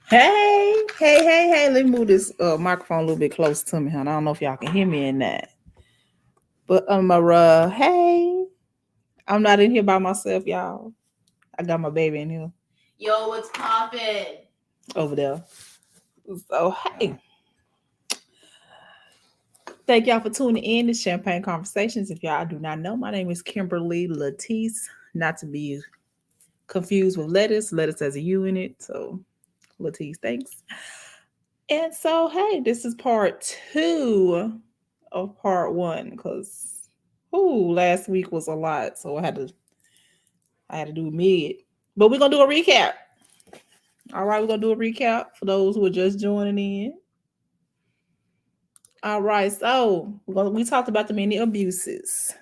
Hey. Let me move this microphone a little bit closer to me, hon. I don't know if y'all can hear me in that. But hey, I'm not in here by myself, y'all. I got my baby in here Yo, what's poppin'? over there. So hey, thank y'all for tuning in to Champagne Conversations. If y'all do not know, my name is Kimberly Latisse, not to be confused with lettuce. Lettuce has a U in it, so Latisse, thanks. And so, hey, this is part two of part one because last week was a lot, so I had to do mid. But we're gonna do a recap. All right, we're gonna do a recap for those who are just joining in. All right, so we talked about the many abuses.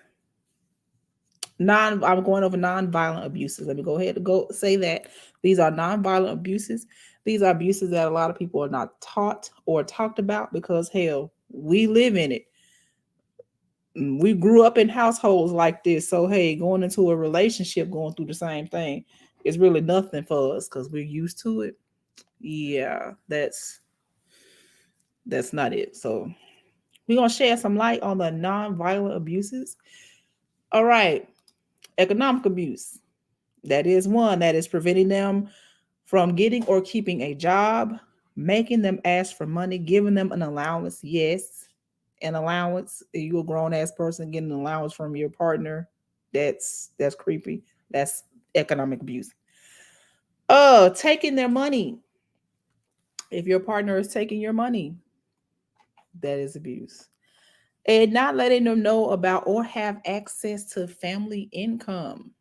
I'm going over non-violent abuses. Let me go ahead and go say that these are non-violent abuses. These are abuses that a lot of people are not taught or talked about because hell, we live in it. We grew up in households like this. So hey, going into a relationship, going through the same thing, is really nothing for us because we're used to it. Yeah, that's not it. So we're gonna shed some light on the non-violent abuses. All right, economic abuse. That is one that is preventing them from getting or keeping a job, making them ask for money, giving them an allowance. Yes, an allowance. You a grown ass person getting an allowance from your partner. That's creepy. That's economic abuse. Taking their money. If your partner is taking your money, that is abuse. And not letting them know about or have access to family income.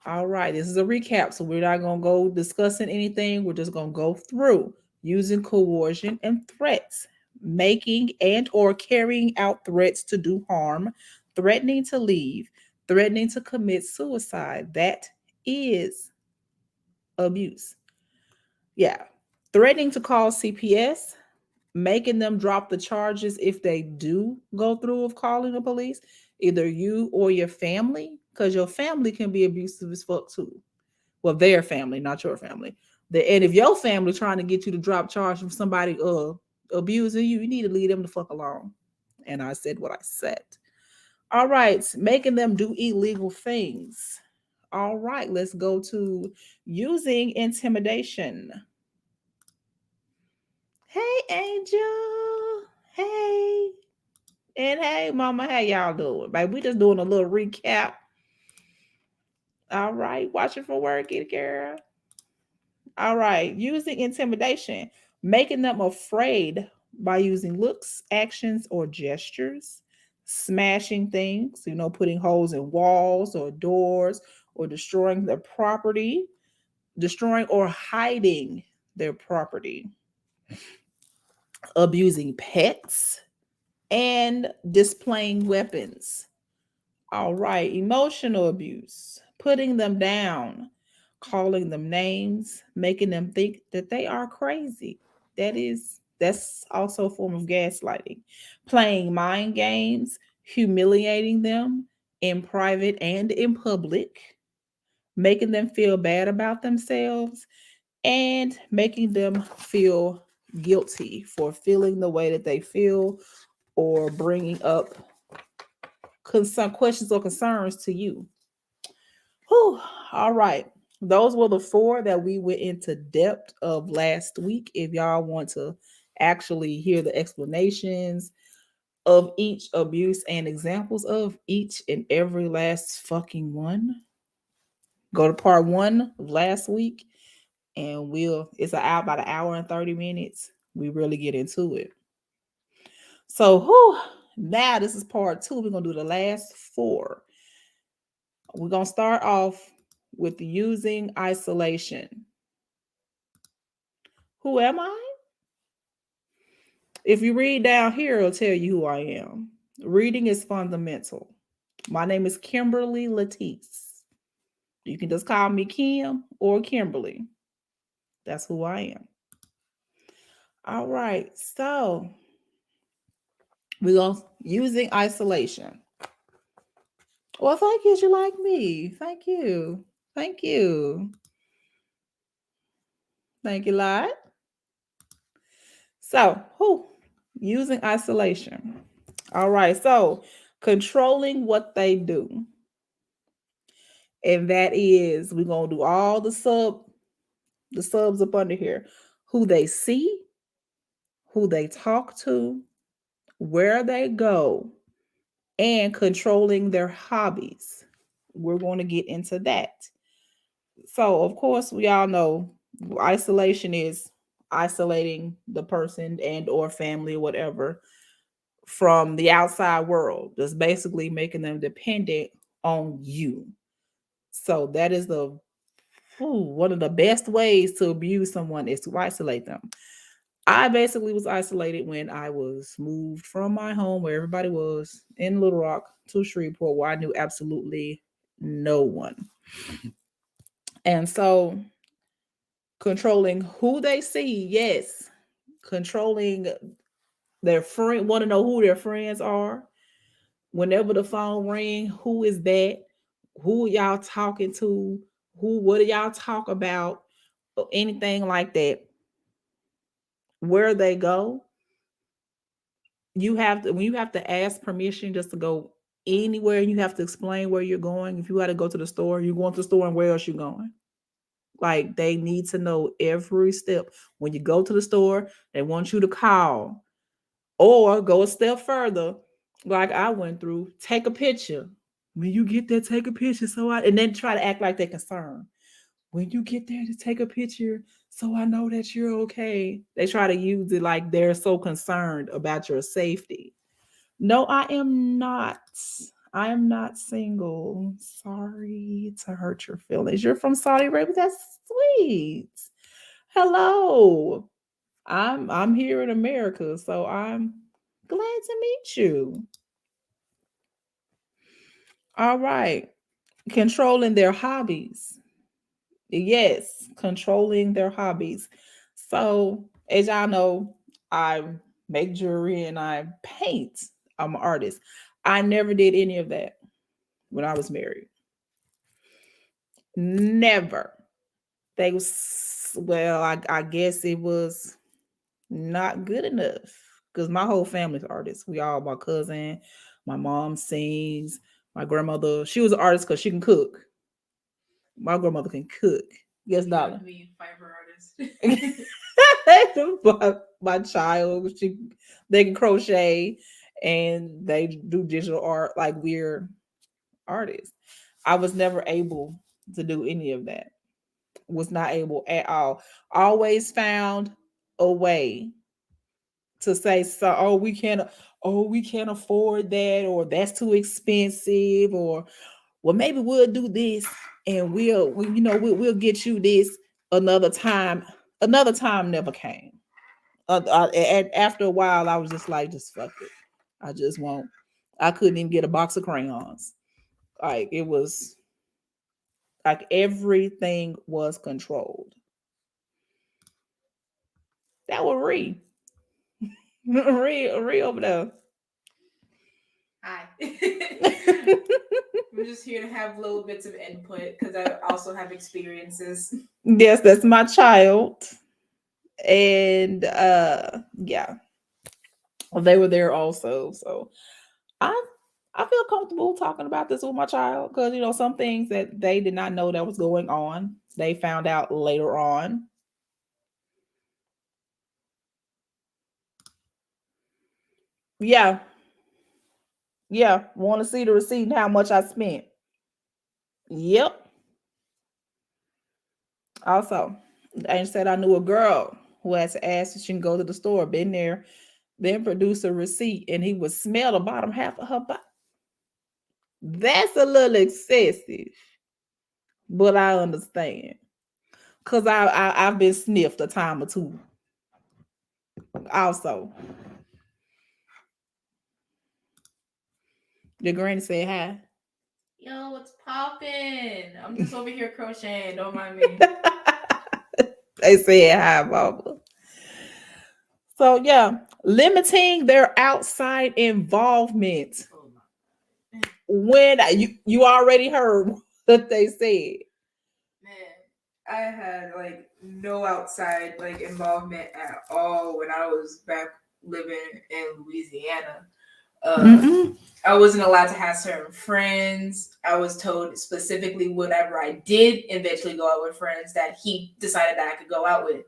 All right, this is a recap, so we're not gonna go discussing anything. We're just gonna go through using coercion and threats, making and or carrying out threats to do harm, threatening to leave, threatening to commit suicide. That is abuse. Yeah, threatening to call CPS, making them drop the charges if they do go through of calling the police, either you or your family, because your family can be abusive as fuck too. Well, their family, not your family. And if your family trying to get you to drop charge from somebody abusing you, you need to leave them the fuck alone. And I said what I said. All right, making them do illegal things. All right, let's go to using intimidation. Hey, Angel. Hey. And hey, Mama, how y'all doing? Baby, we just doing a little recap. All right, watching for work, it girl. All right, using intimidation, making them afraid by using looks, actions, or gestures, smashing things, putting holes in walls or doors, or destroying their property, destroying or hiding their property, abusing pets, and displaying weapons. All right, emotional abuse, putting them down, calling them names, making them think that they are crazy. That's also a form of gaslighting. Playing mind games, humiliating them in private and in public, making them feel bad about themselves, and making them feel guilty for feeling the way that they feel or bringing up questions or concerns to you. Whew. All right. Those were the four that we went into depth of last week. If y'all want to actually hear the explanations of each abuse and examples of each and every last fucking one, go to part one of last week and it's about an hour and 30 minutes. We really get into it. So now this is part two. We're gonna do the last four. We're going to start off with using isolation. Who am I? If you read down here, it'll tell you who I am. Reading is fundamental. My name is Kimberly Latisse. You can just call me Kim or Kimberly. That's who I am. All right. So we're going to using isolation. Well, thank you. You like me. Thank you. Thank you. Thank you, lot. So, using isolation. All right. So, controlling what they do. And that is, we're going to do all the subs up under here. Who they see, who they talk to, where they go, and controlling their hobbies. We're going to get into that. So, of course, we all know isolation is isolating the person and or family or whatever from the outside world. Just basically making them dependent on you. So that is one of the best ways to abuse someone is to isolate them. I basically was isolated when I was moved from my home where everybody was in Little Rock to Shreveport, where I knew absolutely no one. And so controlling who they see, yes, controlling their friend, want to know who their friends are. Whenever the phone ring, who is that? Who y'all talking to? What do y'all talk about? Or anything like that. Where they go, you have to when you have to ask permission just to go anywhere, you have to explain where you're going. If you got to go to the store, you're going to the store, and where else you going? Like they need to know every step. When you go to the store, they want you to call or go a step further, like I went through. Take a picture. When you get there, take a picture. And then try to act like they're concerned. When you get there, to take a picture so I know that you're okay. They try to use it like they're so concerned about your safety. No, I am not. I am not single. Sorry to hurt your feelings. You're from Saudi Arabia. That's sweet. Hello. I'm here in America, so I'm glad to meet you. All right. Controlling their hobbies. Yes, controlling their hobbies. So, as y'all know, I make jewelry and I paint. I'm an artist. I never did any of that when I was married. Never. They was I guess it was not good enough because my whole family's artists. We all my cousin, my mom sings, my grandmother. She was an artist because she can cook. My grandmother can cook. Yes, You darling. have me fiber artist. my child, they can crochet and they do digital art like we're artists. I was never able to do any of that. Was not able at all. Always found a way to say so. We can't afford that, or that's too expensive, or well maybe we'll do this and we'll get you this another time. Another time never came. And after a while, I was just like, just fuck it. I just won't. I couldn't even get a box of crayons. Like it was like everything was controlled. That was Ree over there. Hi. I'm just here to have little bits of input because I also have experiences. Yes, that's my child. And yeah, they were there also. So I I feel comfortable talking about this with my child because some things that they did not know that was going on, they found out later on. Yeah, yeah. Want to see the receipt and how much I spent. Yep. Also, I said I knew a girl who had to ask if she can go to the store, been there, then produce a receipt, and he would smell the bottom half of her body. That's a little excessive, but I understand. Cause I've been sniffed a time or two. Also, your granny said hi. Yo, what's poppin'? I'm just over here crocheting. Don't mind me. They said hi, Barbara. So yeah, limiting their outside involvement. When you already heard what they said. Man, I had like no outside like involvement at all when I was back living in Louisiana. Uh, Mm-mm. I wasn't allowed to have certain friends. I was told specifically whenever I did eventually go out with friends that he decided that I could go out with,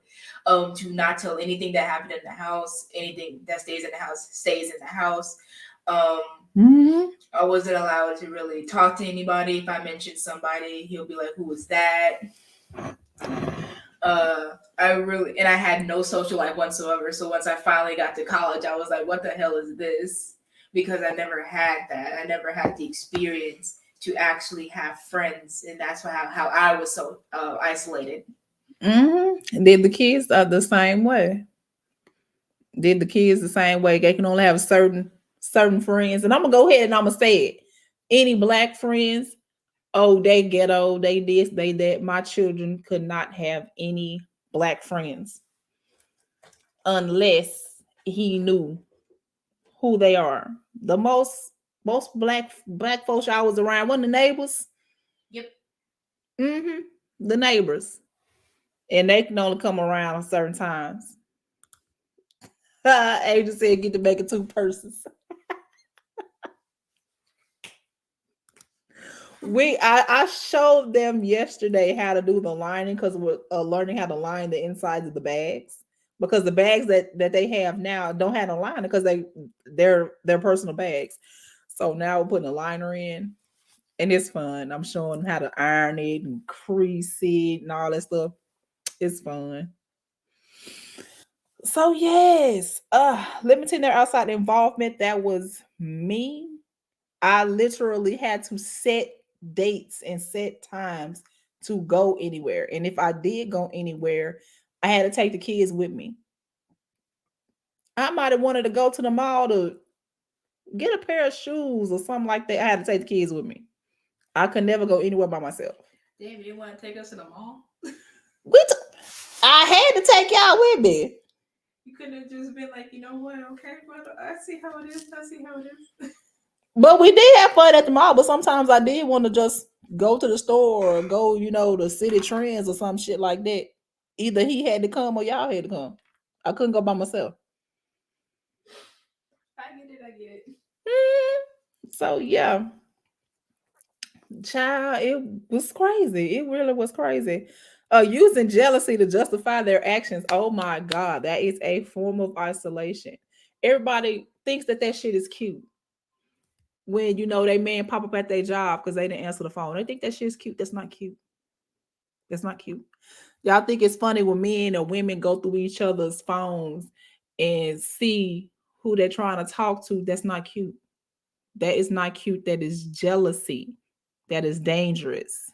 to not tell anything that happened in the house. Anything that stays in the house stays in the house. Um, Mm-hmm. I wasn't allowed to really talk to anybody. If I mentioned somebody, he'll be like, "Who was that?" I really and I had no social life whatsoever. So once I finally got to college, I was like, "What the hell is this?" Because I never had that. I never had the experience to actually have friends, and that's how I was so isolated. Mm-hmm. Did the kids are the same way? Did the kids the same way? They can only have certain friends, and I'm gonna go ahead and I'm gonna say it. Any black friends? Oh, they ghetto. They this. They that. My children could not have any black friends unless he knew who they are. The most black folks I was around, one of the neighbors. Yep. Mm-hmm. The neighbors, and they can only come around at certain times. Angel said, "Get to making two persons." I showed them yesterday how to do the lining because we're learning how to line the insides of the bags because the bags that they have now don't have a liner because they're personal bags. So now we're putting a liner in and it's fun. I'm showing them how to iron it and crease it and all that stuff. It's fun. So yes, limiting their outside involvement. That was me. I literally had to set dates and set times to go anywhere. And if I did go anywhere, I had to take the kids with me. I might have wanted to go to the mall to get a pair of shoes or something like that. I had to take the kids with me. I could never go anywhere by myself. Damn, you didn't want to take us to the mall? We t- I had to take y'all with me. You couldn't have just been like, you know what? Okay, but I see how it is. I see how it is. But we did have fun at the mall. But sometimes I did want to just go to the store or go, to City Trends or some shit like that. Either he had to come or y'all had to come. I couldn't go by myself. I get it. I get it. So yeah, child, it was crazy. It really was crazy. Using jealousy to justify their actions. Oh my God, that is a form of isolation. Everybody thinks that shit is cute when they man pop up at their job because they didn't answer the phone. They think that shit is cute. That's not cute. That's not cute. Y'all think it's funny when men or women go through each other's phones and see who they're trying to talk to. That's not cute. That is not cute. That is jealousy. That is dangerous.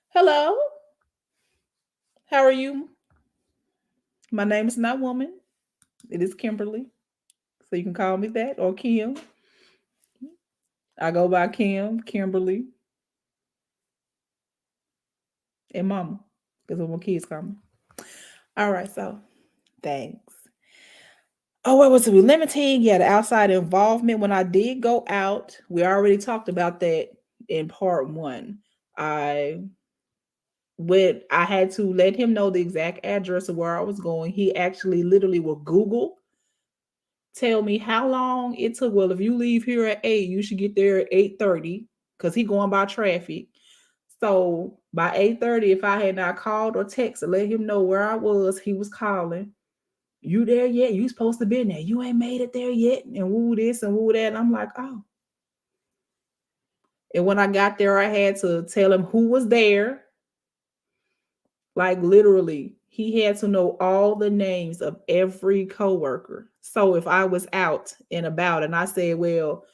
Hello. How are you? My name is not woman. It is Kimberly. So you can call me that or Kim. I go by Kim, Kimberly, and Mama. Because when my kids call me. All right, so thanks. Oh, what was it? Limiting? Yeah, the outside involvement. When I did go out, we already talked about that in part one. I I had to let him know the exact address of where I was going. He actually literally will Google tell me how long it took. Well, if you leave here at 8, you should get there at 8:30 because he going by traffic. So by 8:30, if I had not called or texted to let him know where I was, he was calling. You there yet? You supposed to be in there. You ain't made it there yet. And woo this and woo that. And I'm like, oh. And when I got there, I had to tell him who was there. Like literally, he had to know all the names of every coworker. So if I was out and about and I said, well,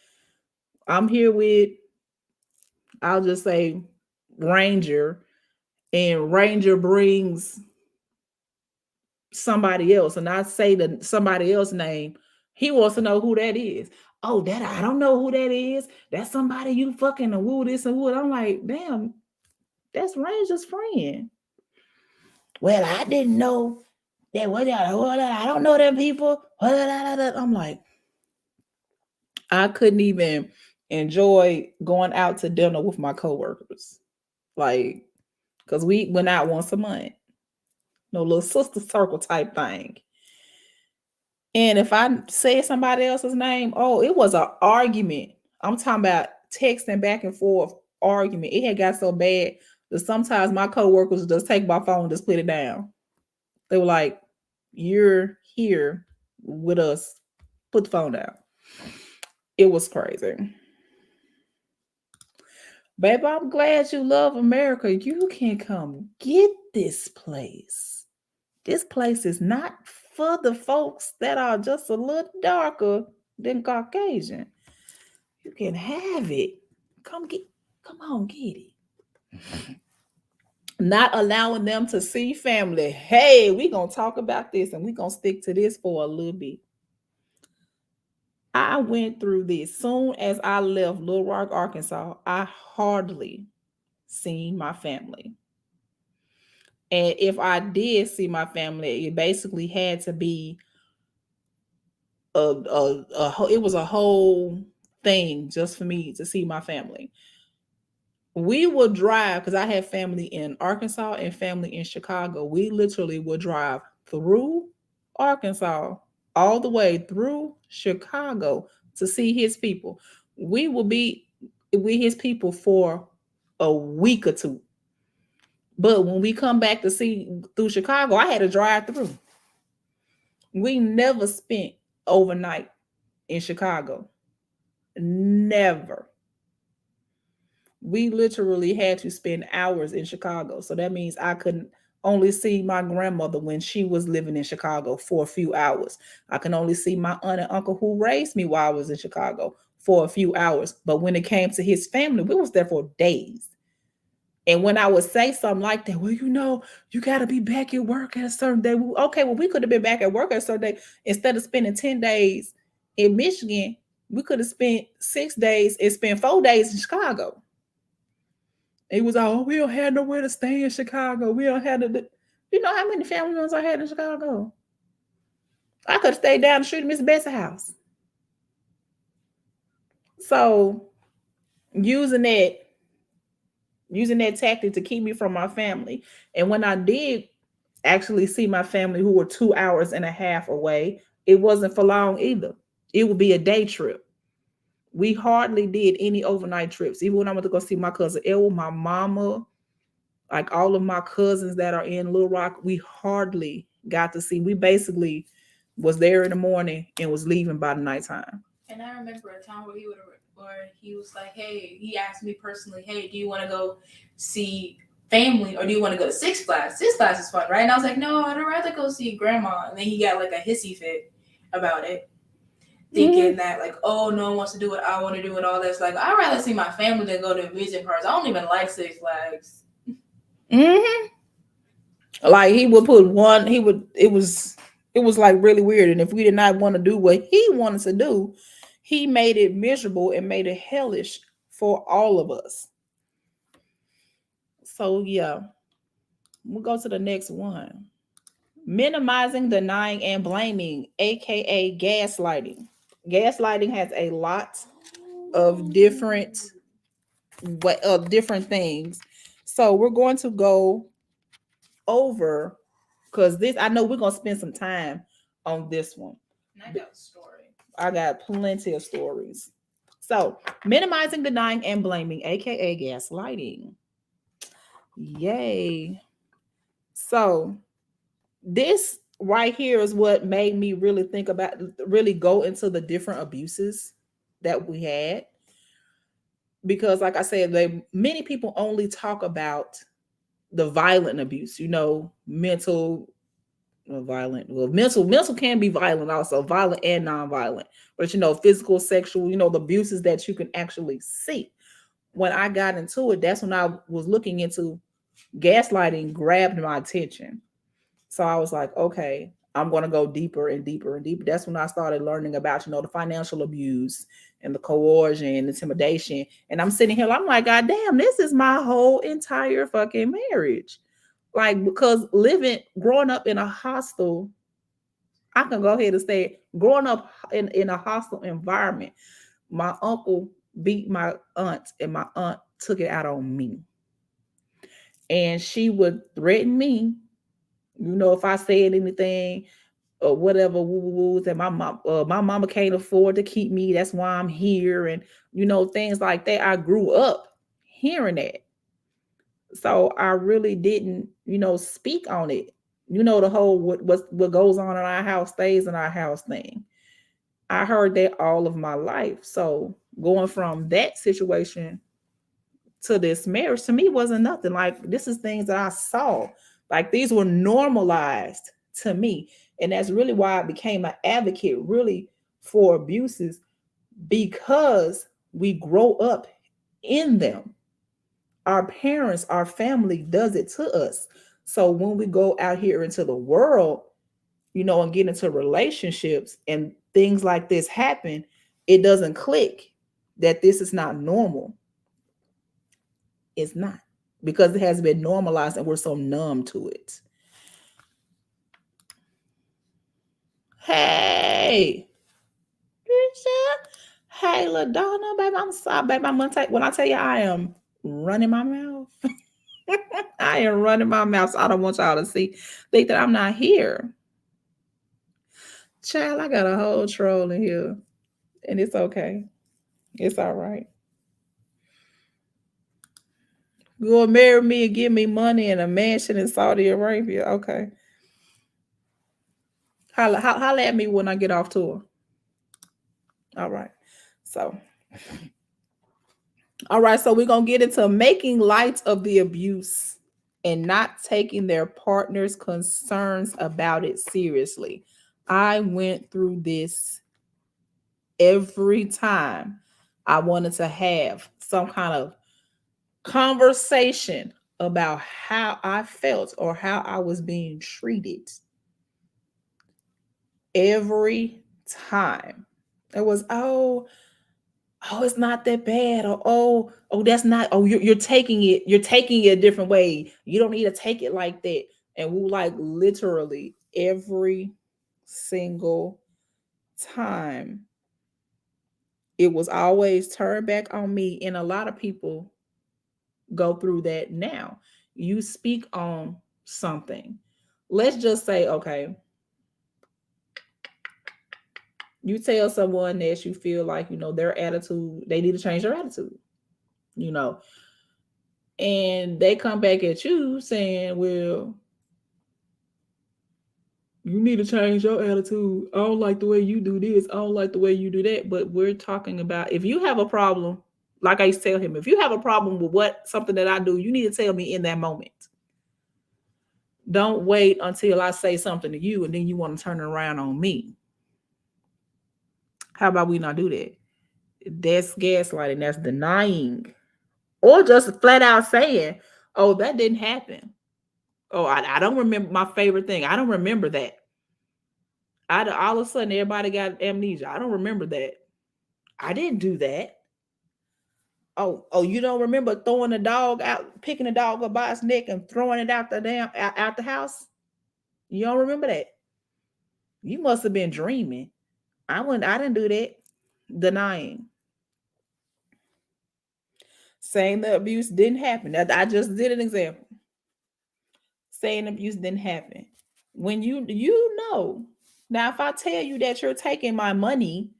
I'm here with, I'll just say Ranger, and Ranger brings somebody else, and I say the somebody else name, he wants to know who that is. Oh, that I don't know who that is. That's somebody you fucking and woo this and woo. I'm like, damn, that's Ranger's friend. Well, I didn't know that. I don't know them people. I'm like, I couldn't even enjoy going out to dinner with my coworkers. Like, because we went out once a month, no little sister circle type thing. And if I said somebody else's name, oh, it was an argument. I'm talking about texting back and forth argument. It had got so bad that sometimes my coworkers would just take my phone and just put it down. They were like, "You're here with us. Put the phone down." It was crazy. Baby, I'm glad you love America. You can come get this place. This place is not for the folks that are just a little darker than Caucasian. You can have it. Come get, come on, get it. Not allowing them to see family. Hey, we gonna talk about this and we gonna stick to this for a little bit. I went through this soon as I left Little Rock, Arkansas. I hardly seen my family. And if I did see my family, it basically had to be it was a whole thing just for me to see my family. We would drive because I have family in Arkansas and family in Chicago. We literally would drive through Arkansas all the way through Chicago to see his people. We will be with his people for a week or two. But when we come back to see through Chicago, I had to drive through. We never spent overnight in Chicago. Never. We literally had to spend hours in Chicago. So that means I couldn't only see my grandmother when she was living in Chicago for a few hours. I can only see my aunt and uncle who raised me while I was in Chicago for a few hours. But when it came to his family, we was there for days. And when I would say something like that, well, you got to be back at work at a certain day. Okay, well, we could have been back at work at a certain day. Instead of spending 10 days in Michigan, we could have spent 6 days and spent 4 days in Chicago. It was all, we don't have nowhere to stay in Chicago. We don't have to. You know how many family members I had in Chicago? I could have stayed down the street at Miss Bets's house. So using that, using that tactic to keep me from my family. And when I did actually see my family who were 2 hours and a half away, it wasn't for long either. It would be a day trip. We hardly did any overnight trips. Even when I went to go see my cousin Elwood, my mama, like all of my cousins that are in Little Rock, we hardly got to see. We basically was there in the morning and was leaving by the nighttime. And I remember a time where he was like, "Hey," he asked me personally, "Hey, do you want to go see family or do you want to go to Six Flags? Six Flags is fun, right?" And I was like, "No, I'd rather go see grandma." And then he got like a hissy fit about it, thinking that like, "Oh, no one wants to do what I want to do and all this." Like, I'd rather see my family than go to amusement parks. I don't even like Six Flags. Mm-hmm. Like he would put one, he would, it was like really weird. And if we did not want to do what he wanted to do, he made it miserable and made it hellish for all of us. So yeah, we'll go to the next one. Minimizing, denying, and blaming, aka gaslighting. Gaslighting has a lot of different things. So we're going to go over because this I know we're gonna spend some time on this one. And I got a story. I got plenty of stories. So minimizing, denying, and blaming, aka gaslighting. Yay. So this right here is what made me really think about, really go into the different abuses that we had. Because like I said, many people only talk about the violent abuse, mental, violent, well, mental can be violent, also violent and non-violent, but physical, sexual, the abuses that you can actually see. When I got into it, that's when I was looking into gaslighting, grabbed my attention. So I was like, okay, I'm going to go deeper and deeper and deeper. That's when I started learning about, the financial abuse and the coercion, intimidation. And I'm sitting here, I'm like, God damn, this is my whole entire fucking marriage. Like, because growing up in a hostile, I can go ahead and say it, growing up in a hostile environment, my uncle beat my aunt and my aunt took it out on me. and she would threaten me. If I said anything or whatever, woo woo woo, that my mama can't afford to keep me. That's why I'm here, and things like that. I grew up hearing that, so I really didn't, speak on it. The whole what goes on in our house stays in our house thing. I heard that all of my life. So going from that situation to this marriage to me wasn't nothing. Like, this is things that I saw. Like, these were normalized to me. And that's really why I became an advocate really for abuses, because we grow up in them. Our parents, our family does it to us. So when we go out here into the world, and get into relationships and things like this happen, it doesn't click that this is not normal. It's not, because it has been normalized and we're so numb to it. Hey, hey, LaDonna, baby, I'm sorry, baby. I'm gonna take when I tell you I am running my mouth. I am running my mouth. So I don't want y'all to think that I'm not here. Child, I got a whole troll in here, and it's okay. It's all right. You gonna marry me and give me money and a mansion in Saudi Arabia? Okay. Holla at me when I get off tour. All right. So, all right. So we're gonna get into making light of the abuse and not taking their partner's concerns about it seriously. I went through this every time I wanted to have some kind of conversation about how I felt or how I was being treated. Every time it was, it's not that bad, or that's not, you're taking it a different way, you don't need to take it like that. And we, like, literally every single time, it was always turned back on me. And a lot of people go through that now. You speak on something, let's just say, okay, you tell someone that you feel like, their attitude, they need to change their attitude, you know and they come back at you saying, well, you need to change your attitude, I don't like the way you do this, I don't like the way you do that. But we're talking about, if you have a problem, like I used to tell him, if you have a problem with something that I do, you need to tell me in that moment. Don't wait until I say something to you and then you want to turn it around on me. How about we not do that? That's gaslighting, that's denying, or just flat out saying, oh, that didn't happen. Oh, I don't remember. My favorite thing, I don't remember that. All of a sudden, everybody got amnesia. I don't remember that. I didn't do that. Oh, you don't remember throwing a dog out, picking a dog up by its neck and throwing it out the out the house? You don't remember that? You must have been dreaming. I didn't do that. Denying, saying the abuse didn't happen. I just did an example. Saying abuse didn't happen. When you know. Now, if I tell you that you're taking my money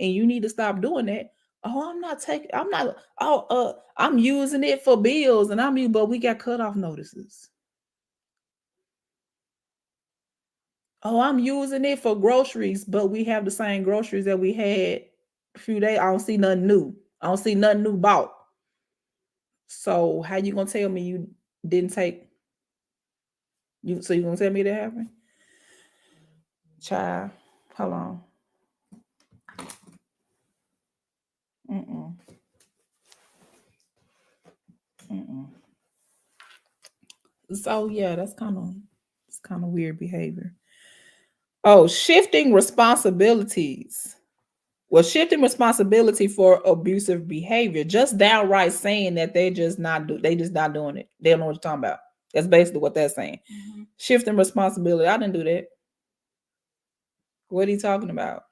and you need to stop doing that, oh, I'm using it for bills, and but we got cutoff notices. Oh, I'm using it for groceries, but we have the same groceries that we had a few days. I don't see nothing new. I don't see nothing new bought. So how you gonna tell me you didn't take you? So you gonna tell me that happened, child? Hold on. Mm-mm. Mm-mm. So yeah, it's kind of weird behavior. Oh, shifting responsibilities. Well, shifting responsibility for abusive behavior, just downright saying that they just not doing it. They don't know what you're talking about. That's basically what they're saying. Shifting responsibility. I didn't do that. What are you talking about?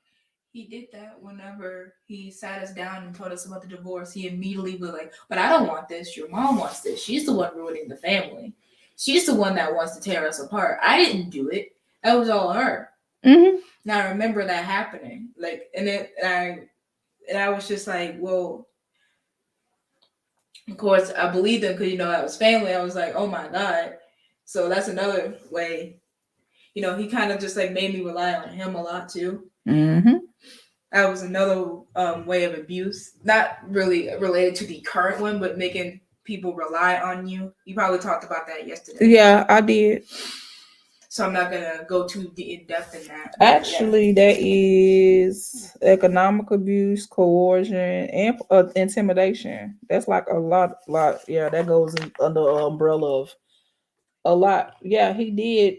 He did that whenever he sat us down and told us about the divorce. He immediately was like, "But I don't want this. Your mom wants this. She's the one ruining the family. She's the one that wants to tear us apart. I didn't do it. That was all her." Mm-hmm. Now I remember that happening. Like, and I was just like, well, of course I believed him because that was family. I was like, oh my god. So that's another way. He kind of just like made me rely on him a lot too. Mm-hmm. That was another way of abuse, not really related to the current one, but making people rely on you. You probably talked about that yesterday. Yeah, I did. So I'm not gonna go too in depth in that. Actually, that is economic abuse, coercion, and intimidation. That's like a lot. Yeah, that goes under the umbrella of a lot. Yeah, he did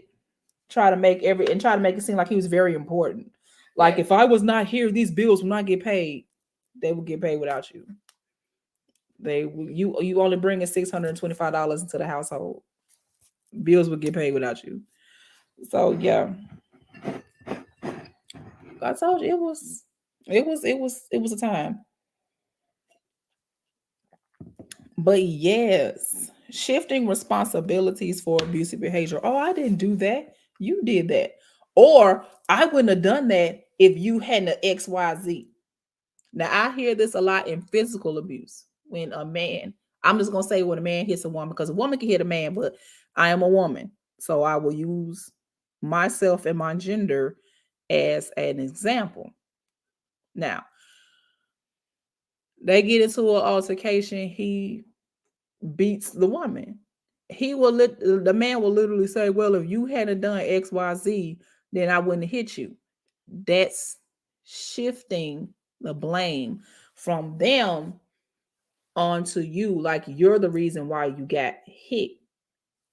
try to make it seem like he was very important. Like, Yeah. if I was not here, these bills will not get paid. They would get paid without you. You only bring in $625 into the household. Bills would get paid without you. So yeah, I told you it was a time. But yes, shifting responsibilities for abusive behavior. Oh, I didn't do that. You did that. Or I wouldn't have done that if you hadn't a XYZ. Now I hear this a lot in physical abuse. When a man, I'm just gonna say when a man hits a woman, because a woman can hit a man, but I am a woman. So I will use myself and my gender as an example. Now, they get into an altercation, he beats the woman. The man will literally say, well, if you hadn't done XYZ, then I wouldn't have hit you. That's shifting the blame from them onto you, like you're the reason why you got hit.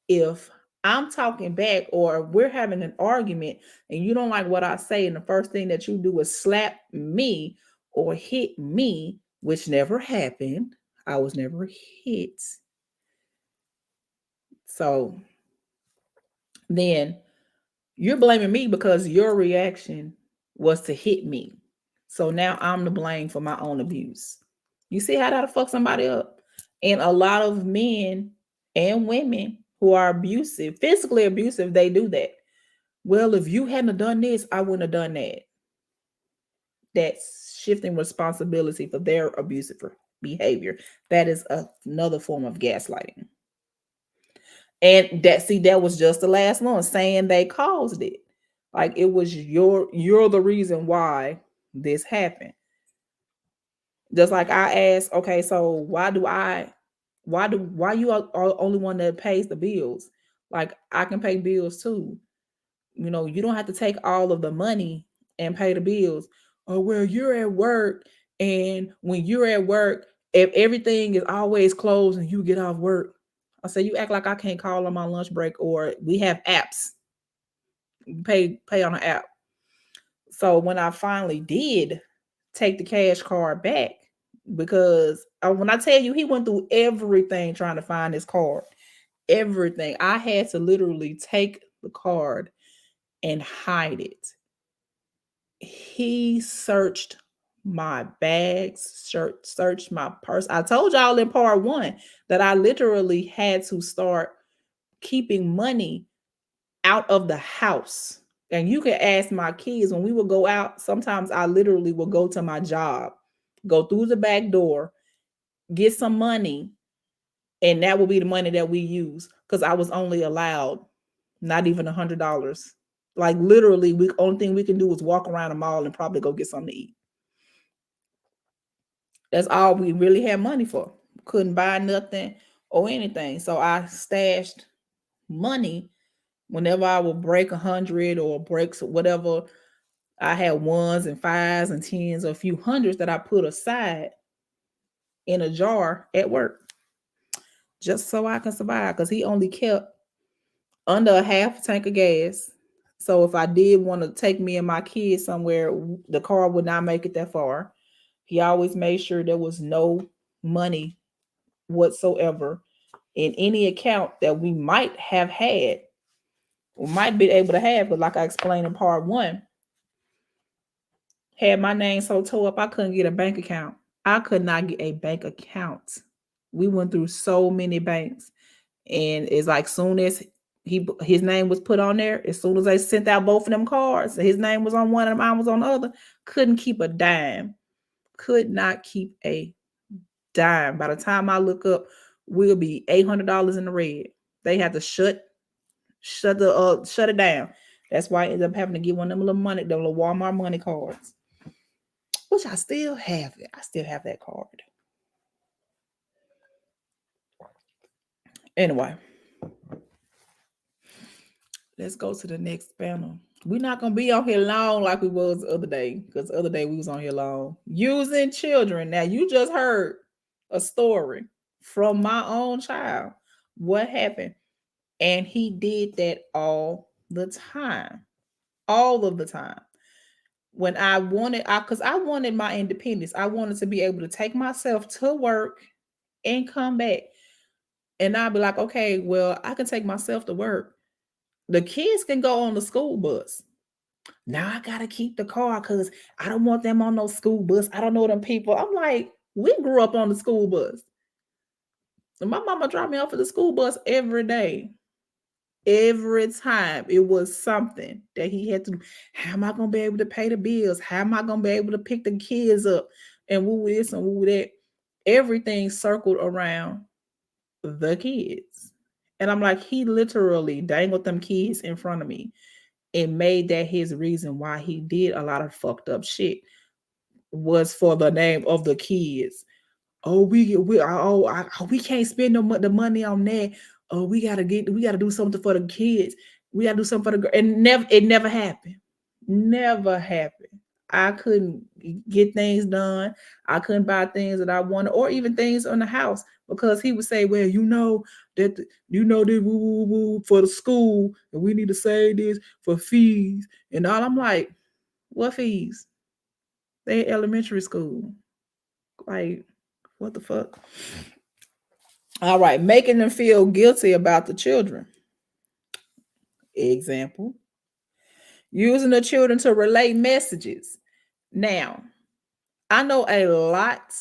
If I'm talking back or we're having an argument and you don't like what I say, and the first thing that you do is slap me or hit me, which never happened, I was never hit. So then you're blaming me because your reaction was to hit me. So now I'm to blame for my own abuse. You see how that'll fuck somebody up? And a lot of men and women who are abusive, physically abusive, they do that. Well, if you hadn't done this, I wouldn't have done that. That's shifting responsibility for their abusive behavior. That is another form of gaslighting. And that was just the last one saying they caused it. Like it was you're the reason why this happened. Just like I asked, okay, so why you are only one that pays the bills? Like I can pay bills too. You don't have to take all of the money and pay the bills. Or where you're at work, and when you're at work, if everything is always closed and you get off work, I say you act like I can't call on my lunch break, or we have apps. Pay on an app. So when I finally did take the cash card back, because when I tell you he went through everything trying to find his card, everything. I had to literally take the card and hide it. He searched my bags, searched my purse. I told y'all in part one that I literally had to start keeping money out of the house. And you can ask my kids when we would go out, sometimes I literally would go to my job, go through the back door, get some money, and that will be the money that we use because I was only allowed not even $100. Like literally, we only thing we can do is walk around the mall and probably go get something to eat. That's all we really had money for. Couldn't buy nothing or anything. So I stashed money whenever I would break 100 or breaks or whatever. I had ones and fives and tens or a few hundreds that I put aside in a jar at work just so I can survive because he only kept under a half tank of gas. So if I did want to take me and my kids somewhere, the car would not make it that far. He always made sure there was no money whatsoever in any account that we might have had or might be able to have. But like I explained in part one, Had my name so tore up, I couldn't get a bank account. I could not get a bank account. We went through so many banks, and it's like soon as his name was put on there, as soon as they sent out both of them cards, his name was on one and mine was on the other. Couldn't keep a dime. Could not keep a dime. By the time I look up, we'll be $800 in the red. They had to shut it down. That's why I ended up having to get one of them little money, the little Walmart money cards, which I still have it. I still have that card. Anyway, let's go to the next panel. We're not gonna be on here long like we was the other day, because the other day we was on here long. Using children. Now you just heard a story from my own child. What happened? And he did that all the time. All of the time. When I wanted, because I wanted my independence. I wanted to be able to take myself to work and come back. And I'd be like, okay, well, I can take myself to work. The kids can go on the school bus. Now I gotta keep the car because I don't want them on no school bus. I don't know them people. I'm like, we grew up on the school bus. And my mama dropped me off at the school bus every day. Every time it was something that he had to do. How am I gonna be able to pay the bills? How am I gonna be able to pick the kids up and woo this and woo that? Everything circled around the kids. And I'm like, he literally dangled them kids in front of me and made that his reason why he did a lot of fucked up shit was for the name of the kids. Oh, we can't spend the money on that. Oh, we gotta do something for the kids. We gotta do something for the girl. And it never happened. Never happened. I couldn't get things done. I couldn't buy things that I wanted, or even things on the house, because he would say, "Well, you know that woo woo woo for the school, and we need to save this for fees and all." I'm like, "What fees? They elementary school. Like, what the fuck?" All right, making them feel guilty about the children. Example, using the children to relay messages. Now, I know a lot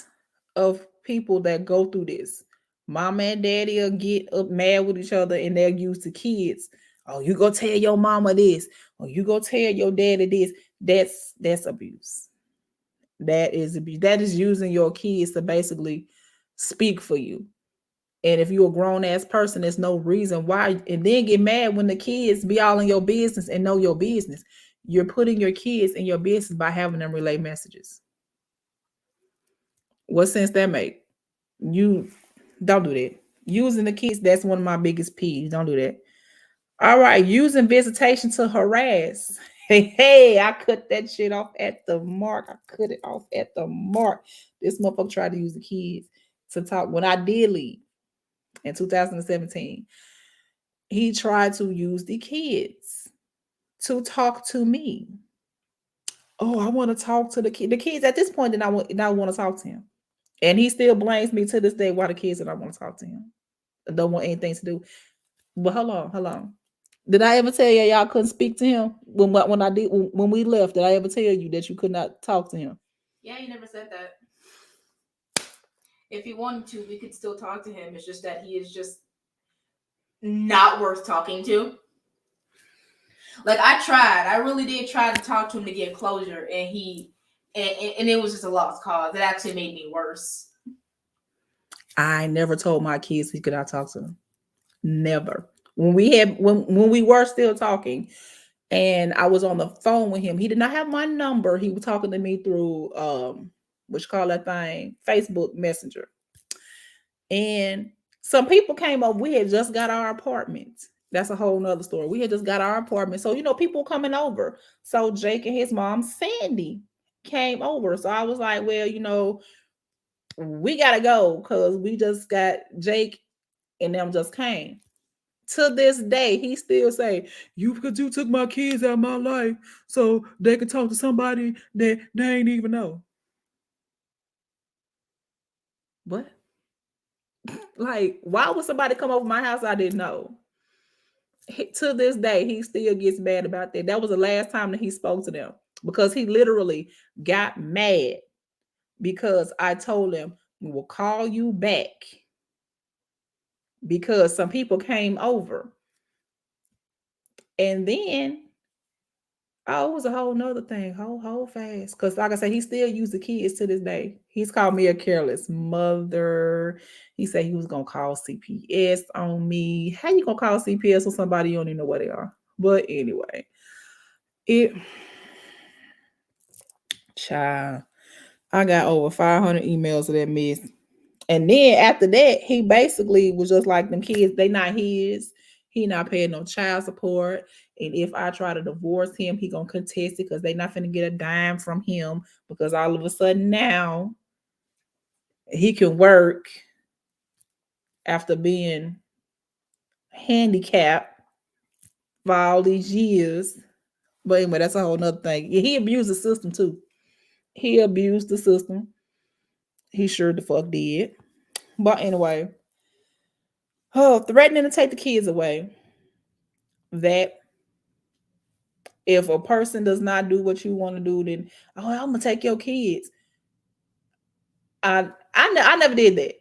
of people that go through this. Mama and daddy will get up mad with each other and they'll use the kids. Oh, you go tell your mama this, or you go tell your daddy this. That's abuse. That is abuse. That is using your kids to basically speak for you. And if you're a grown ass person, there's no reason why. And then get mad when the kids be all in your business and know your business. You're putting your kids in your business by having them relay messages. What sense that make? You don't do that. Using the kids, that's one of my biggest peeves. Don't do that. All right, using visitation to harass. Hey, I cut that shit off at the mark. I cut it off at the mark. This motherfucker tried to use the kids to talk. When I did leave in 2017, he tried to use the kids to talk to me. Oh, I want to talk to the kid. The kids at this point did not want to talk to him. And he still blames me to this day why the kids did not want to talk to him. I don't want anything to do. But hold on. Did I ever tell you y'all couldn't speak to him when I did when we left? Did I ever tell you that you could not talk to him? Yeah, you never said that. If he wanted to, we could still talk to him. It's just that he is just not worth talking to. Like, I really did try to talk to him to get closure, and and it was just a lost cause. It actually made me worse. I never told my kids he could not talk to them. Never. When we were still talking, and I was on the phone with him, he did not have my number. He was talking to me through what you call that thing, Facebook Messenger. And some people came up. We had just got our apartment. That's a whole nother story. We had just got our apartment. So, people coming over. So Jake and his mom, Sandy, came over. So I was like, well, we gotta go because we just got Jake and them just came. To this day, he still say, because you took my kids out of my life so they could talk to somebody that they ain't even know. What? Like, why would somebody come over my house I didn't know? To this day, he still gets mad about that. That was the last time that he spoke to them. because he literally got mad because I told him we will call you back because some people came over. And then, oh, it was a whole nother thing, whole fast. Cause like I said, he still use the kids to this day. He's called me a careless mother. He said he was gonna call CPS on me. How you gonna call CPS on somebody you don't even know where they are? But anyway, it child, I got over 500 emails of that mess. And then after that, he basically was just like them kids, they not his. He not paying no child support. And if I try to divorce him, he gonna contest it because they not finna get a dime from him because all of a sudden now he can work after being handicapped for all these years. But anyway, that's a whole nother thing. Yeah, he abused the system too. He abused the system. He sure the fuck did. But anyway, oh, threatening to take the kids away. That if a person does not do what you want to do, then oh, I'm gonna take your kids. I never did that.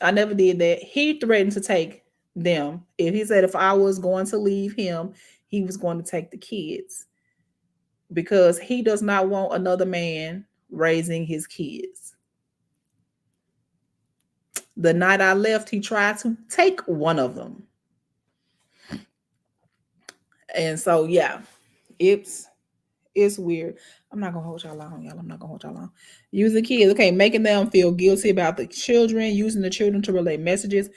I never did that. He threatened to take them. If he said if I was going to leave him, he was going to take the kids because he does not want another man raising his kids. The night I left, he tried to take one of them, and so yeah, it's it's weird. I'm not gonna hold y'all long, y'all. I'm not gonna hold y'all long. Using kids, okay, making them feel guilty about the children, using the children to relay messages,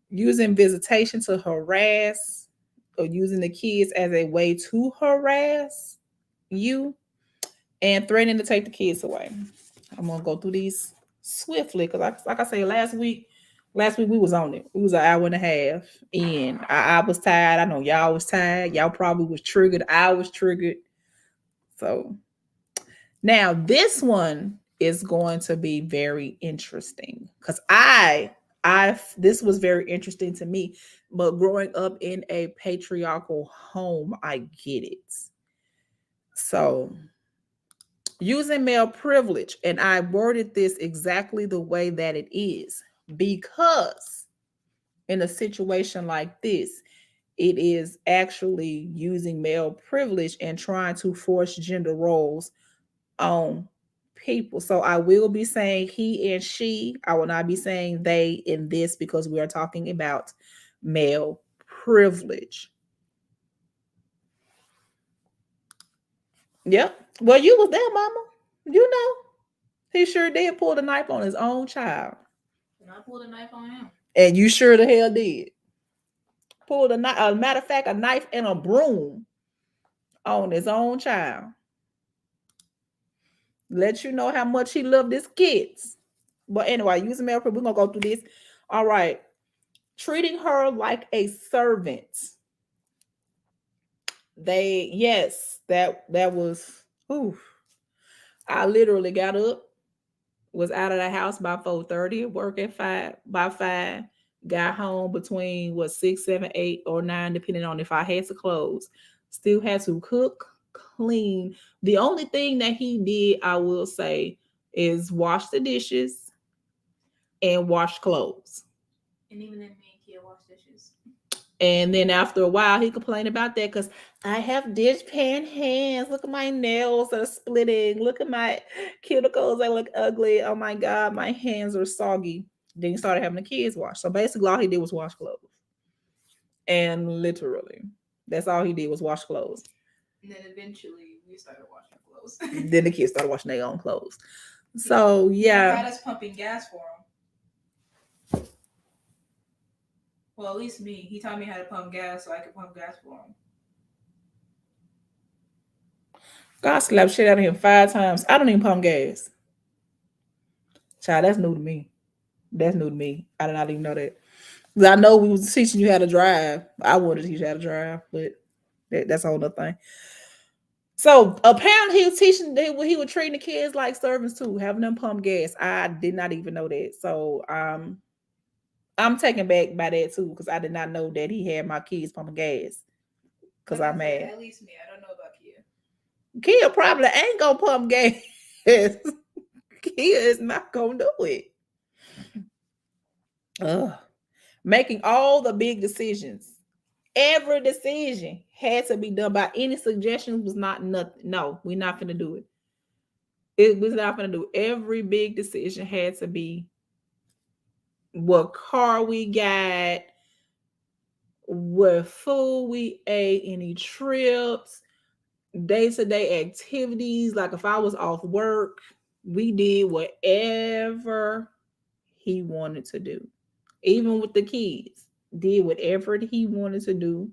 using visitation to harass, or using the kids as a way to harass you, and threatening to take the kids away. I'm gonna go through these swiftly because, like I say, last week we was on it. We was an hour and a half in. I was tired. I know y'all was tired. Y'all probably was triggered. I was triggered. So now this one is going to be very interesting because I this was very interesting to me. But growing up in a patriarchal home, I get it. So using male privilege, and I worded this exactly the way that it is because in a situation like this, it is actually using male privilege and trying to force gender roles on people. So I will be saying he and she. I will not be saying they in this because we are talking about male privilege. Yep. Well, you was there, mama. You know, he sure did pull the knife on his own child. And I pulled a knife on him. And you sure the hell did. Pulled a knife, a matter of fact, a knife and a broom on his own child. Let you know how much he loved his kids. But anyway, using male privilege, we're gonna go through this. All right. Treating her like a servant. They yes, that was ooh. I literally got up, was out of the house by 4:30, work at 5, got home between what 6, 7, 8, or 9, depending on if I had to close. Still had to cook, clean. The only thing that he did, I will say, is wash the dishes and wash clothes. And even then, me and Kia wash dishes. And then after a while, he complained about that because I have dishpan hands. Look at my nails are splitting. Look at my cuticles. They look ugly. Oh my God, my hands are soggy. Then he started having the kids wash. So basically, all he did was wash clothes. And literally, that's all he did was wash clothes. And then eventually, we started washing clothes. Then the kids started washing their own clothes. So yeah. He had us pumping gas for him. Well, at least me. He taught me how to pump gas so I could pump gas for him. God slapped shit out of him 5 times. I don't even pump gas. Child, that's new to me. That's new to me. I did not even know that. 'Cause I know we was teaching you how to drive. I wanted to teach you how to drive, but that's a whole other thing. So apparently he was teaching he was treating the kids like servants too, having them pump gas. I did not even know that. So I'm taken back by that too, because I did not know that he had my kids pumping gas. Because Like I'm mad. At least me. I don't know about Kia. Kia probably ain't gonna pump gas. Kia is not gonna do it. Ugh. Making all the big decisions. Every decision had to be done by any suggestions was not nothing. No, we're not gonna do it. It was not gonna do it. Every big decision had to be what car we got, what food we ate, any trips, day-to-day activities. Like if I was off work, we did whatever he wanted to do. Even with the kids, did whatever he wanted to do.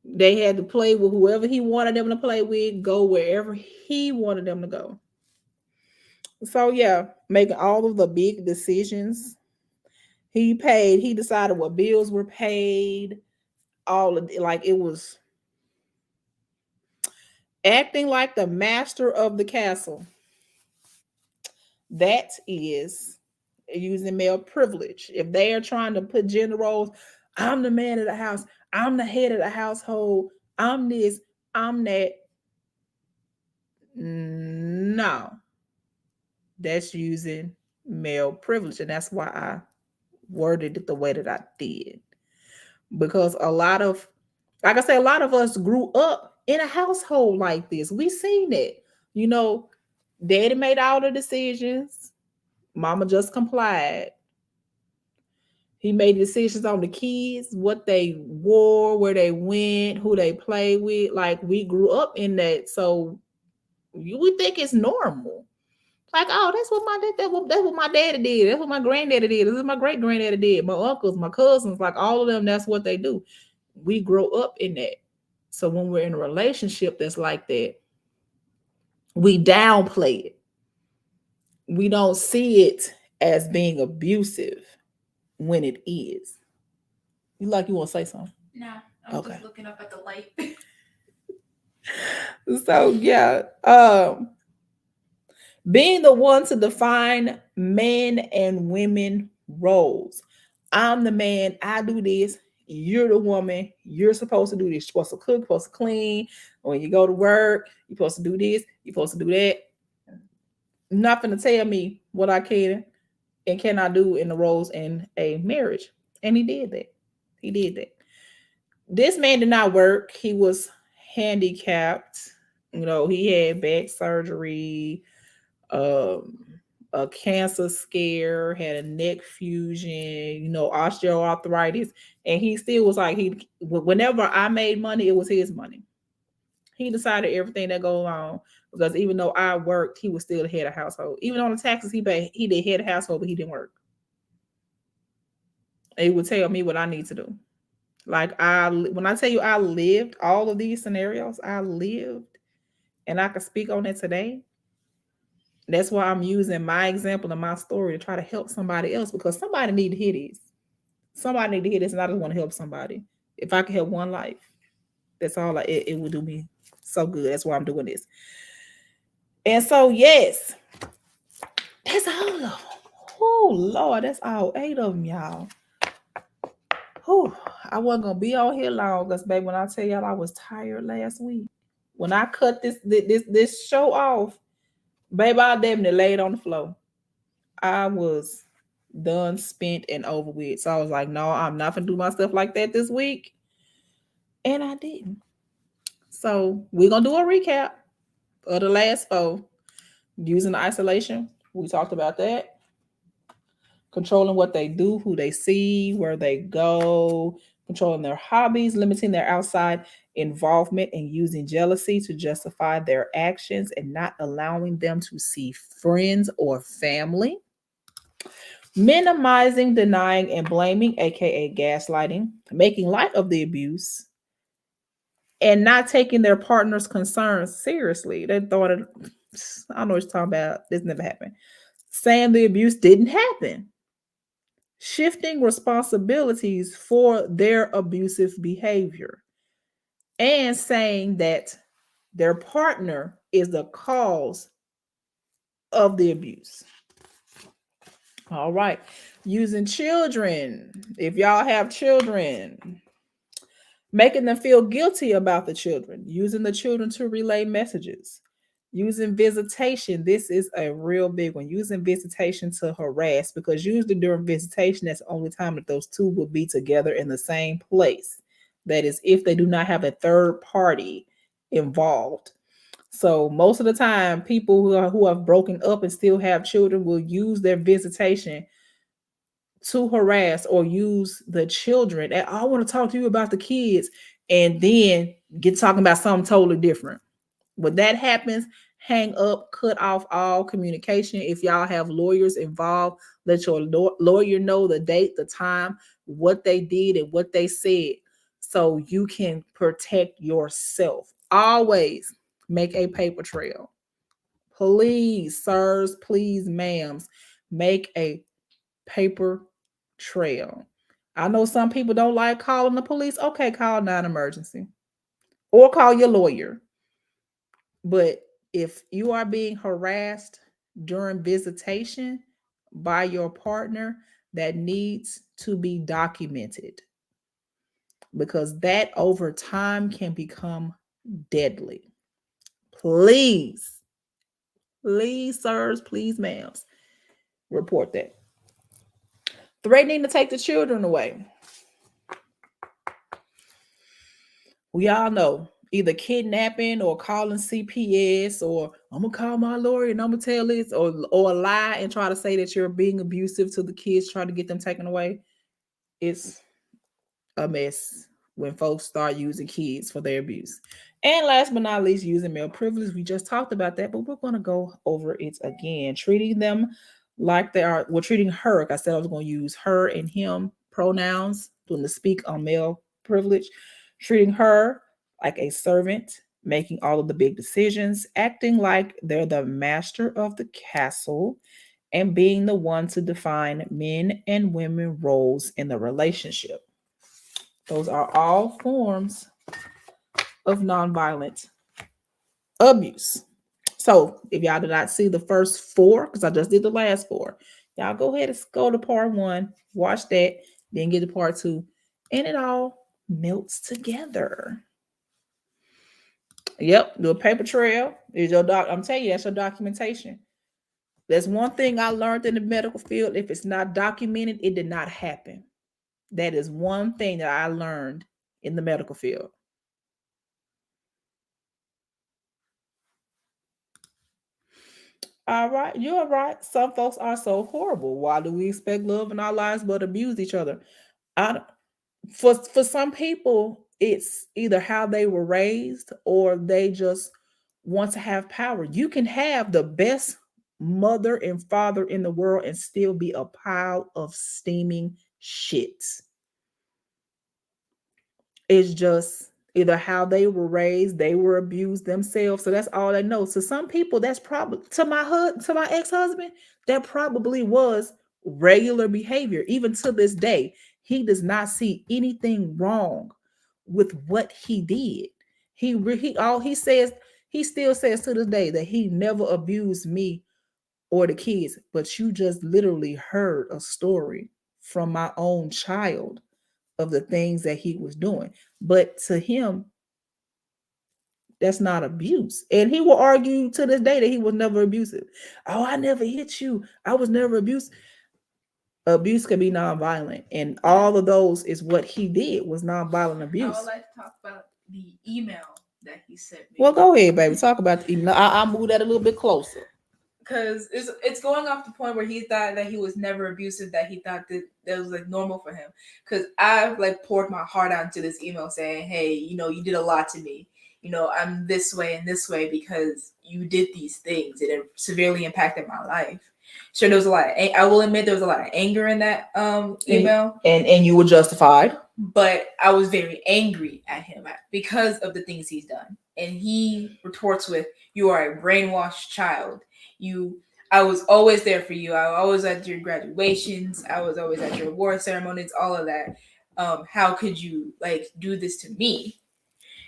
They had to play with whoever he wanted them to play with, go wherever he wanted them to go. So yeah, making all of the big decisions. He decided what bills were paid, all of like it was acting like the master of the castle. That is using male privilege. If they are trying to put gender roles, I'm the man of the house, I'm the head of the household, I'm this, I'm that. No, that's using male privilege. And that's why I worded it the way that I did. Because a lot of, like I say, a lot of us grew up in a household like this. We seen it. You know, daddy made all the decisions, mama just complied. He made decisions on the kids, what they wore, where they went, who they played with. Like we grew up in that. So you would think it's normal. Like, oh, that's what my dad, that's what my daddy did. That's what my granddaddy did. This is my great granddaddy did. My uncles, my cousins, like all of them, that's what they do. We grow up in that. So when we're in a relationship that's like that, we downplay it. We don't see it as being abusive when it is. You like you want to say something? No, I'm Okay. just looking up at the light. So yeah, being the one to define men and women roles. I'm the man, I do this. You're the woman, you're supposed to do this. You're supposed to cook, supposed to clean. When you go to work, you're supposed to do this, you're supposed to do that. Nothing to tell me what I can and cannot do in the roles in a marriage. And he did that. He did that. This man did not work. He was handicapped. You know, he had back surgery, um, a cancer scare, had a neck fusion, you know, osteoarthritis, and he still was like whenever I made money, it was his money. He decided everything that goes on because even though I worked, he was still the head of household. Even on the taxes he paid, he did head of household, but he didn't work. He would tell me what I need to do. Like when I tell you I lived all of these scenarios, I lived, and I could speak on it today. That's why I'm using my example and my story to try to help somebody else because somebody need to hear this. Somebody need to hear this, and I just want to help somebody. If I could help one life, that's all. It would do me so good. That's why I'm doing this. And so, yes, that's all. Oh Lord, that's all 8 of them, y'all. Whew, I wasn't gonna be on here long because, baby, when I tell y'all I was tired last week, when I cut this show off, baby, I definitely laid on the floor. I was done, spent, and over with. So I was like, no, I'm not gonna do my stuff like that this week. And I didn't. So we're gonna do a recap of the last 4. Using the isolation. We talked about that. Controlling what they do, who they see, where they go, controlling their hobbies, limiting their outside involvement, and using jealousy to justify their actions and not allowing them to see friends or family. Minimizing, denying, and blaming, aka gaslighting, making light of the abuse, and not taking their partner's concerns seriously. They thought it, I don't know what you're talking about. This never happened. Saying the abuse didn't happen. Shifting responsibilities for their abusive behavior. And saying that their partner is the cause of the abuse. All right. Using children. If y'all have children, Making them feel guilty about the children, using the children to relay messages, using visitation. This is a real big one. Using visitation to harass, because usually during visitation, that's the only time that those two will be together in the same place. That is, if they do not have a third party involved. So most of the time, people who have broken up and still have children will use their visitation to harass or use the children. And I want to talk to you about the kids, and then get talking about something totally different. When that happens, hang up, cut off all communication. If y'all have lawyers involved, let your lawyer know the date, the time, what they did, and what they said, so you can protect yourself. Always make a paper trail. Please, sirs, please, ma'ams, make a paper trail. I know some people don't like calling the police. Okay, call non-emergency or call your lawyer. But if you are being harassed during visitation by your partner, that needs to be documented, because that over time can become deadly. Please, please, sirs, please, ma'ams, report that. Threatening to take the children away. We all know either kidnapping or calling CPS, or I'm gonna call my lawyer and I'm gonna tell this, or lie and try to say that you're being abusive to the kids, trying to get them taken away. It's a mess when folks start using kids for their abuse. And last but not least, using male privilege. We just talked about that, but we're going to go over it again. Treating them like they are, well, treating her, like I said, I was going to use her and him pronouns when to speak on male privilege. Treating her like a servant, making all of the big decisions, acting like they're the master of the castle, and being the one to define men and women roles in the relationship. Those are all forms of nonviolent abuse. So if y'all did not see the first four, because I just did the last four, y'all go ahead and go to part one, watch that, then get to part two, and it all melts together. Yep, do a paper trail. Is your doc? I'm telling you, that's your documentation. That's one thing I learned in the medical field. If it's not documented, it did not happen. That is one thing that I learned in the medical field. All right, you're right. Some folks are so horrible. Why do we expect love in our lives but abuse each other? I, for some people, it's either how they were raised or they just want to have power. You can have the best mother and father in the world and still be a pile of steaming shit. It's just either how they were raised, they were abused themselves. So that's all they know. So some people, that's probably to my ex-husband, that probably was regular behavior. Even to this day, he does not see anything wrong with what he did. He says, he still says to this day that he never abused me or the kids. But you just literally heard a story from my own child of the things that he was doing. But to him, that's not abuse. And he will argue to this day that he was never abusive. Oh, I never hit you. I was never abused. Abuse can be nonviolent. And all of those is what he did, was nonviolent abuse. I would like to talk about the email that he sent me. Well, go ahead, baby. Talk about the email. I'll move that a little bit closer. Because it's going off the point where he thought that he was never abusive, that he thought that was like normal for him. Because I've like poured my heart out into this email saying, hey, you did a lot to me. I'm this way and this way because you did these things. It severely impacted my life. Sure, there was a lot of, I will admit there was a lot of anger in that email. And you were justified. But I was very angry at him because of the things he's done. And he retorts with, you are a brainwashed child. I was always there for you. I was always at your graduations. I was always at your award ceremonies, all of that. How could you like do this to me?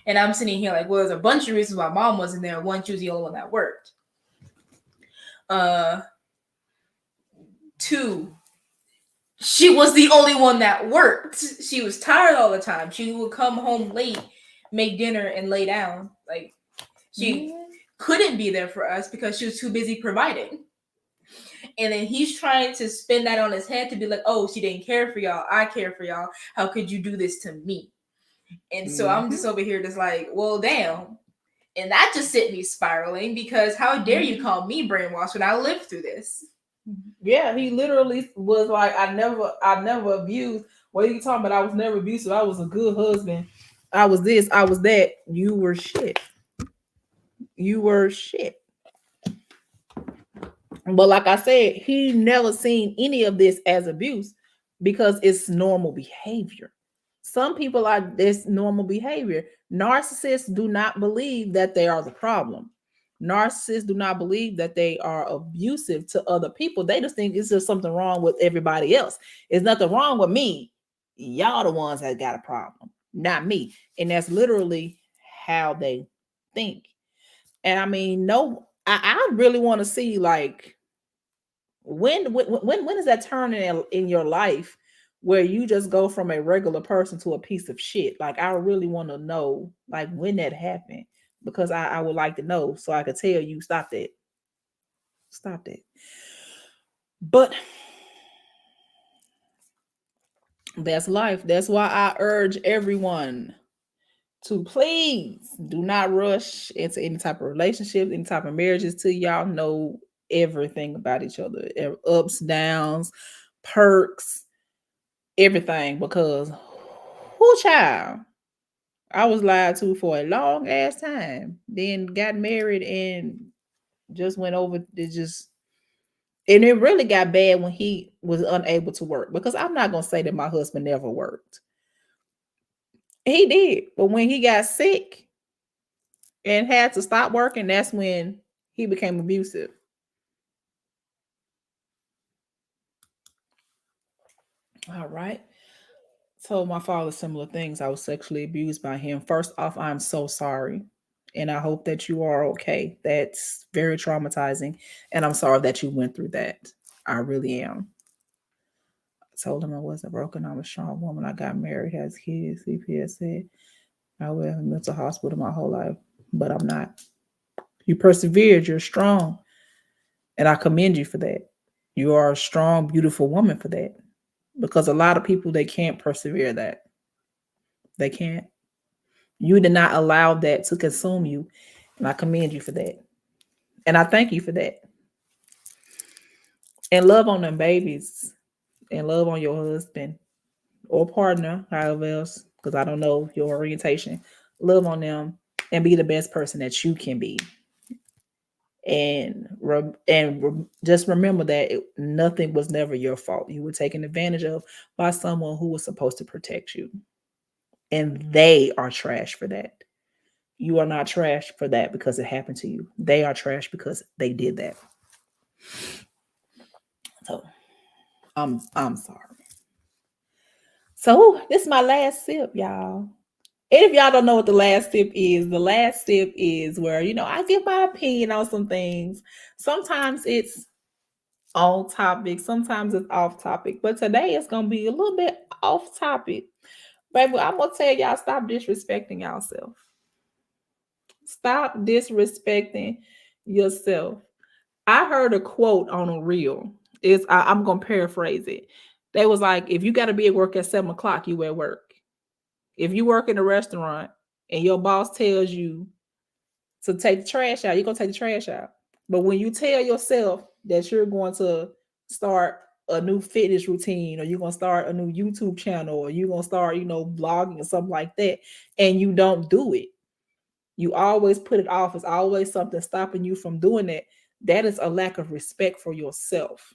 And I'm sitting here like, well, there's a bunch of reasons why mom wasn't there. One, she was the only one that worked. Two, she was the only one that worked. She was tired all the time. She would come home late, make dinner, and lay down. Like, she Yeah. couldn't be there for us because she was too busy providing. And then he's trying to spin that on his head to be like, oh, she didn't care for y'all. I care for y'all. How could you do this to me? And so I'm Mhm. just over here just like, well, damn. And that just sent me spiraling because how dare you Mhm. call me brainwashed when I lived through this? Yeah, he literally was like, I never abused. What are you talking about? I was never abusive. I was a good husband. I was this, I was that. You were shit. You were shit. But like I said, he never seen any of this as abuse because it's normal behavior. Some people are this normal behavior. Narcissists do not believe that they are the problem. Narcissists do not believe that they are abusive to other people. They just think it's just something wrong with everybody else. It's nothing wrong with me. Y'all the ones that got a problem, not me. And that's literally how they think. And I mean, no, I really want to see like when is that turning in your life where you just go from a regular person to a piece of shit? Like I really want to know like when that happened because I would like to know so I could tell you stop that. Stop that. But that's life. That's why I urge everyone to please do not rush into any type of relationships, any type of marriages till y'all know everything about each other, ups, downs, perks, everything. Because who child? I was lied to for a long ass time. Then got married and just went over it just and it really got bad when he was unable to work because I'm not gonna say that my husband never worked. He did. But when he got sick and had to stop working, that's when he became abusive. All right. Told my father similar things. I was sexually abused by him. First off, I'm so sorry. And I hope that you are okay. That's very traumatizing. And I'm sorry that you went through that. I really am. I told him I wasn't broken. I'm a strong woman. I got married, has kids. CPS said I will have a mental hospital my whole life, but I'm not. You persevered. You're strong. And I commend you for that. You are a strong, beautiful woman for that. Because a lot of people, they can't persevere that. They can't. You did not allow that to consume you. And I commend you for that. And I thank you for that. And love on them babies and love on your husband or partner, however else, because I don't know your orientation. Love on them and be the best person that you can be. Just remember that nothing was never your fault. You were taken advantage of by someone who was supposed to protect you. And they are trash for that. You are not trash for that because it happened to you. They are trash because they did that. So I'm sorry. So this is my last sip, y'all. And if y'all don't know what the last sip is where I give my opinion on some things. Sometimes it's on topic, sometimes it's off topic. But today it's gonna be a little bit off topic. Baby, I'm gonna tell y'all stop disrespecting yourself. Stop disrespecting yourself. I heard a quote on a reel. I'm gonna paraphrase it. They was like, if you gotta be at work at 7 o'clock, you at work. If you work in a restaurant and your boss tells you to take the trash out, you're gonna take the trash out. But when you tell yourself that you're going to start a new fitness routine or you're gonna start a new YouTube channel or you're gonna start, blogging or something like that, and you don't do it, you always put it off. It's always something stopping you from doing it. That is a lack of respect for yourself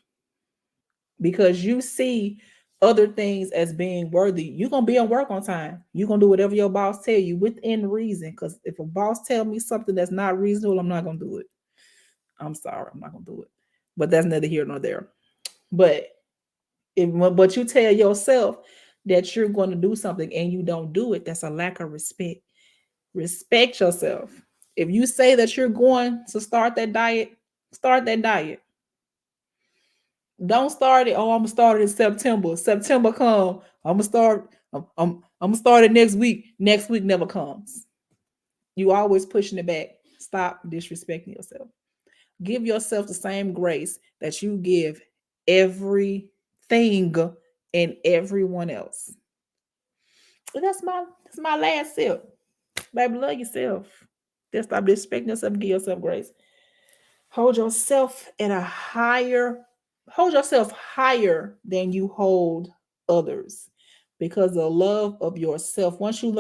because you see other things as being worthy. You're gonna be on work on time. You're gonna do whatever your boss tell you within reason. Because if a boss tell me something that's not reasonable, I'm not gonna do it. I'm sorry, I'm not gonna do it. But that's neither here nor there. But but you tell yourself that you're going to do something and you don't do it, that's a lack of respect. Respect yourself. If you say that you're going to start that diet, start that diet. Don't start it. Oh, I'm gonna start it in September. September come. I'm gonna start. I'm gonna start it next week. Next week never comes. You always pushing it back. Stop disrespecting yourself. Give yourself the same grace that you give everything and everyone else. And that's my last sip. Baby, love yourself. Just stop disrespecting yourself. Give yourself grace. Hold yourself at a higher, hold yourself higher than you hold others. Because the love of yourself, once you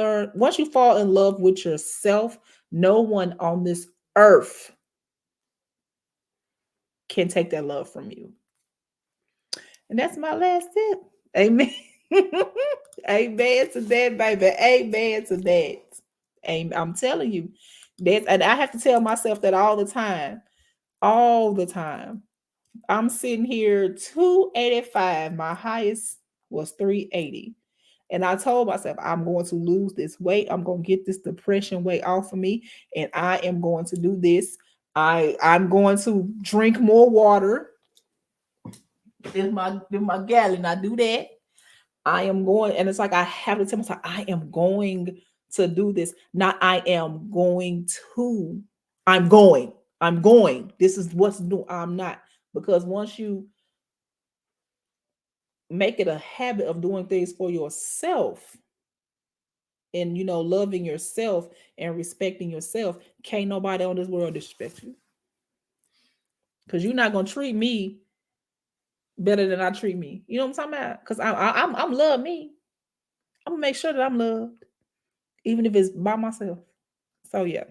fall in love with yourself, no one on this earth can take that love from you. And that's my last tip. Amen. Amen to that, baby. Amen to that. Amen. I'm telling you. That, and I have to tell myself that all the time. All the time. I'm sitting here 285. My highest was 380. And I told myself, I'm going to lose this weight. I'm going to get this depression weight off of me. And I am going to do this. I'm going to drink more water. In my gallon. I do that. I am going, and it's like I have to tell myself, I am going to do this. Not I am going to. I'm going. I'm going. This is what's new. I'm not. Because once you make it a habit of doing things for yourself and loving yourself and respecting yourself, can't nobody on this world disrespect you. Because you're not gonna treat me better than I treat me. You know what I'm talking about? Because I'm love me. I'm gonna make sure that I'm loved, even if it's by myself. So yeah,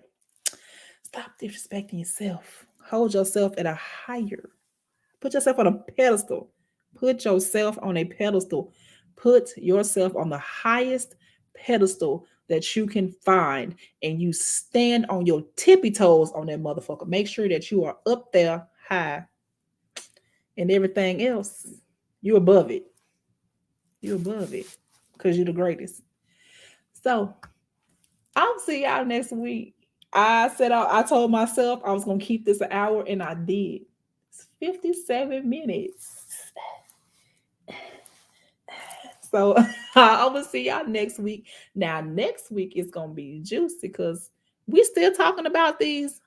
stop disrespecting yourself. Hold yourself at a higher. Put yourself on a pedestal. Put yourself on a pedestal. Put yourself on the highest pedestal that you can find, and you stand on your tippy toes on that motherfucker. Make sure that you are up there high, and everything else, you're above it. You're above it because you're the greatest. So I'll see y'all next week. I told myself I was gonna keep this an hour, and I did. It's 57 minutes. So I'm gonna see y'all next week. Now, next week is gonna be juicy because we still talking about these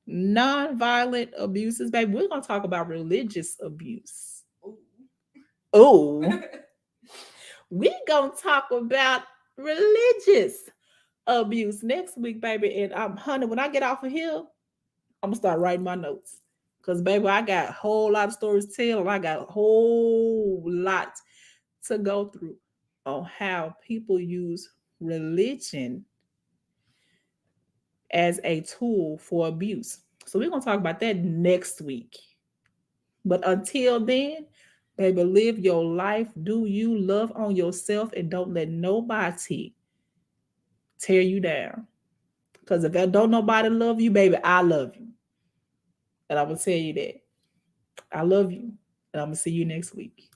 non-violent abuses, baby. We're gonna talk about religious abuse. Oh, we gonna talk about religious abuse next week, baby. And honey, when I get off of here, I'm gonna start writing my notes. Cause baby, I got a whole lot of stories to tell, and I got a whole lot to go through on how people use religion as a tool for abuse. So we're gonna talk about that next week. But until then, baby, live your life. Do you love on yourself and don't let nobody tear you down. Because if I don't nobody love you, baby, I love you. And I'm gonna tell you that. I love you. And I'm gonna see you next week.